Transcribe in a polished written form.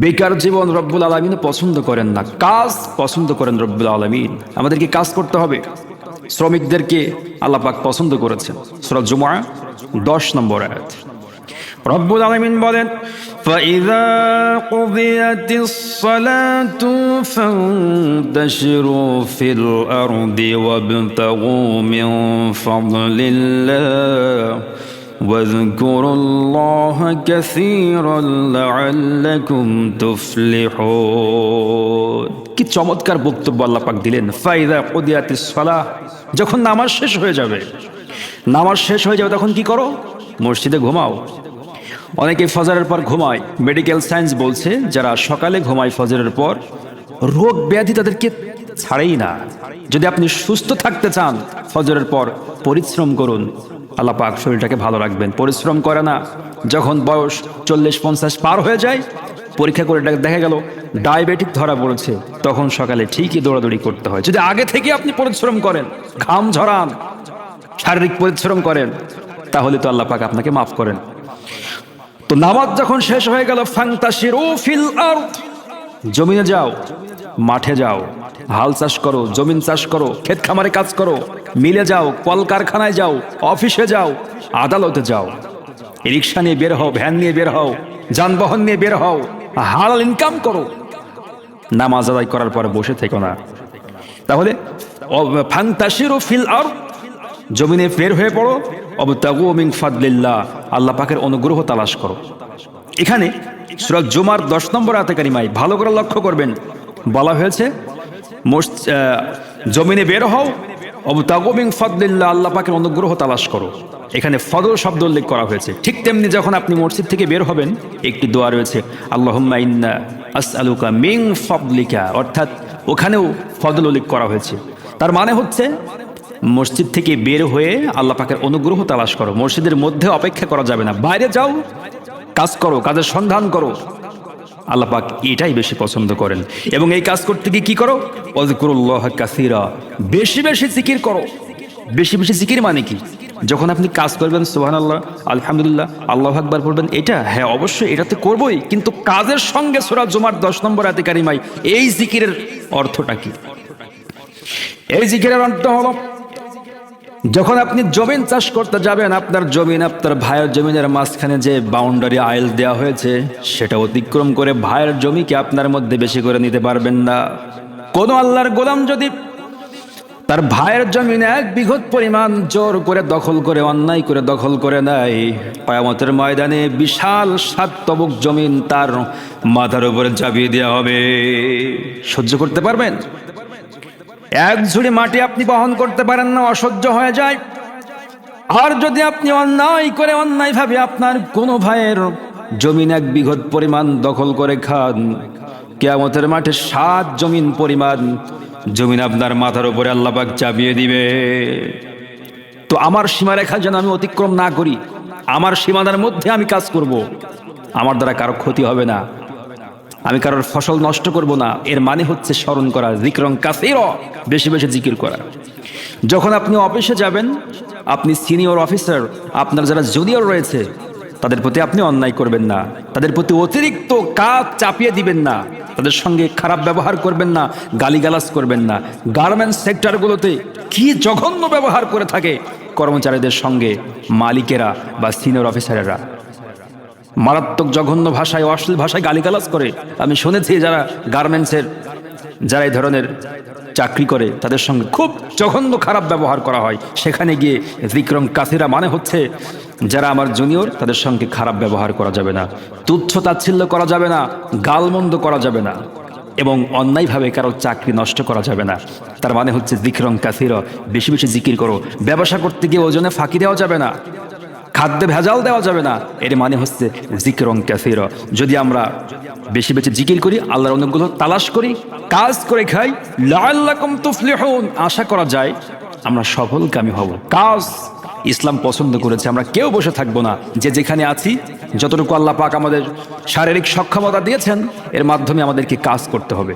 বেকার জীবন রব্বুল আলামিন পছন্দ করেন না, কাজ পছন্দ করেন রব্বুল আলামিন। আমাদেরকে কাজ করতে হবে। শ্রমিকদেরকে আল্লাহ পাক পছন্দ করেছেন। সূরা জুমআ 10 নম্বর আয়াত। রব্বুল আলামিন বলেন, فَإِذَا قُضِيَتِ الصَّلَاةُ فَانتَشِرُوا فِي الْأَرْضِ وَابْتَغُوا مِنْ فَضْلِ اللَّهِ واذكروا الله كثيرا لعلكم تفلحون। কি চমৎকার বক্তব্য আল্লাহ পাক দিলেন। ফাইদা কুদিয়াতিস সালাহ, যখন নামাজ শেষ হয়ে যাবে, তখন কি করো? মসজিদে ঘুমাও। অনেকে ফজরের পর ঘুমায়। মেডিকেল সায়েন্স বলছে যারা সকালে ঘুমায় ফজরের পর, রোগ ব্যাধি তাদেরকে ছাড়েই না। যদি আপনি সুস্থ থাকতে চান, ফজরের পর পরিশ্রম করুন, আল্লাহ পাক শরীরটাকে ভালো রাখবেন। পরিশ্রম করে না, যখন বয়স 40-50 পার হয়ে যায়, পরীক্ষা করে দেখা গেল ডায়াবেটিক ধরা পড়েছে, তখন সকালে ঠিকই দৌড়াদৌড়ি করতে হয়। যদি আগে থেকে আপনি পরিশ্রম করেন, ঘাম ঝরান, শারীরিক পরিশ্রম করেন, তাহলে তো আল্লাহ পাক আপনাকে মাফ করেন। তো নামাজ যখন শেষ হয়ে গেল, ফান্তাশিরু ফিল আরদ, জমিনে যাও, মাঠে যাও, হাল চাষ করো, জমিন চাষ করো, ক্ষেত খামারে কাজ করো, মিলে যাও, কলকারখানায় যাও, অফিসে যাও, আদালতে যাও, রিক্সা নিয়ে বের হও, ভ্যান নিয়ে বের হও, যানবাহন নিয়ে বের হও, হালাল ইনকাম করো। নামাজ আদায় করার পর বসে থেকো না। তাহলে ফান্তাশিরু ফিল আরদ, জমিনে বের হয়ে পড়ো, ওয়াবতাগু মিন ফাদলিল্লাহ, আল্লাহ পাকের অনুগ্রহ তালাশ করো। এখানে সূরা জুমার 10 নম্বর আয়াতে কারিমায় ভালো করে লক্ষ্য করবেন, বলা হয়েছে জমিনে বের হও, ওয়াবতাগু মিন ফাদলিল্লাহ, আল্লাহ পাকের অনুগ্রহ তালাশ করো। এখানে ফদল শব্দ উল্লেখ করা হয়েছে। ঠিক তেমনি যখন আপনি মসজিদ থেকে বের হবেন, একটি দোয়া রয়েছে, আল্লাহুম্মা ইন্না আসআলুকা মিন ফাদলিকা, অর্থাৎ ওখানেও ফদল উল্লেখ করা হয়েছে। তার মানে হচ্ছে মসজিদ থেকে বের হয়ে আল্লাহ পাকের অনুগ্রহ তালাশ করো। মসজিদের মধ্যে অপেক্ষা করা যাবে না, বাইরে যাও, কাজ করো, কাজের সন্ধান করো। আল্লাহ পাক এটাই বেশি পছন্দ করেন। এবং এই কাজ করতে গিয়ে কি করো? ওয়াজকুরুল্লাহ কাসীরা, বেশি বেশি জিকির করো। বেশি বেশি জিকির মানে কি? যখন আপনি কাজ করবেন, সুবহানাল্লাহ, আলহামদুলিল্লাহ, আল্লাহু আকবার বলবেন, এটা হ্যাঁ অবশ্যই এটা তো করবই, কিন্তু কাজের সঙ্গে সূরা জুমার 10 নম্বর আয়াতে কারিমায় এই জিকিরের অর্থটা কি? এই জিকিরের অর্থ হলো, যখন আপনি জমিন চাষ করতে যাবেন, আপনার জমিন, আপনার ভাইয়ের জমিনের মাঝখানে যে বাউন্ডারি আইল দেওয়া হয়েছে, সেটা অতিক্রম করে ভাইয়ের জমিকে আপনার মধ্যে বেশি করে নিতে পারবেন না। কোন আল্লাহর গোলাম যদি তার ভাইয়ের জমিন 1 বিঘত পরিমাণ জোর করে দখল করে, অন্যায় করে দখল করে নেয়, কিয়ামতের ময়দানে বিশাল 7 তবক জমিন তার মাথার উপরে চাপিয়ে দেওয়া হবে। সহ্য করতে পারবেন? 1 ঝুড়ি মাটি আপনি বহন করতে পারেন না, অসহ্য হয়ে যায়। আর যদি আপনি অন্যায় করে, অন্যায়ভাবে আপনার কোনো ভাইয়ের জমিন 1 বিঘত পরিমাণ দখল করে খান, কিয়ামতের মাঠে 7 জমিন পরিমাণ জমিন আপনার মাথার উপরে আল্লাহ পাক চাপিয়ে দিবে। তো আমার সীমারেখা যেন আমি অতিক্রম না করি, আমার সীমানার মধ্যে আমি কাজ করব, আমার দ্বারা কারো ক্ষতি হবে না, আমি কারোর ফসল নষ্ট করব না। এর মানে হচ্ছে স্মরণ করা, যিকরং কাসীরা, বেশি বেশি জিকির করা। যখন আপনি অফিসে যাবেন, আপনি সিনিয়র অফিসার, আপনার যারা জুনিয়র রয়েছে, তাদের প্রতি আপনি অন্যায় করবেন না, তাদের প্রতি অতিরিক্ত কাজ চাপিয়ে দিবেন না, তাদের সঙ্গে খারাপ ব্যবহার করবেন না, গালিগালাজ করবেন না। গার্মেন্টস সেক্টরগুলোতে কি জঘন্য ব্যবহার করে থাকে কর্মচারীদের সঙ্গে মালিকেরা বা সিনিয়র অফিসারেরা, মারাত্মক জঘন্য ভাষায়, অশ্লীল ভাষায় গালিগালাজ করে। আমি শুনেছি যারা গার্মেন্টসের, যারা এই ধরনের চাকরি করে, তাদের সঙ্গে খুব জঘন্য খারাপ ব্যবহার করা হয়। সেখানে গিয়ে যিকরং কাসীরা মানে হচ্ছে, যারা আমার জুনিয়র, তাদের সঙ্গে খারাপ ব্যবহার করা যাবে না, তুচ্ছ তাচ্ছিল্য করা যাবে না, গালমন্দ করা যাবে না, এবং অন্যায়ভাবে কারো চাকরি নষ্ট করা যাবে না। তার মানে হচ্ছে যিকরং কাসীরা, বেশি বেশি জিকির করো। ব্যবসা করতে গিয়ে ওজনে ফাঁকি দেওয়া যাবে না, খাদ্যে ভেজাল দেওয়া যাবে না। এর মানে হচ্ছে যিকরং কাসীরা। যদি আমরা বেশি বেশি জিকির করি, আল্লাহর অনুগ্রহ তালাশ করি, কাজ করে খাই, লাআল্লাকুম তুফলিহুন, আশা করা যায় আমরা সফলকামী হব। কাজ ইসলাম পছন্দ করেছে, আমরা কেউ বসে থাকবো না। যে যেখানে আছি, যতটুকু আল্লাহ পাক আমাদের শারীরিক সক্ষমতা দিয়েছেন, এর মাধ্যমে আমাদেরকে কাজ করতে হবে।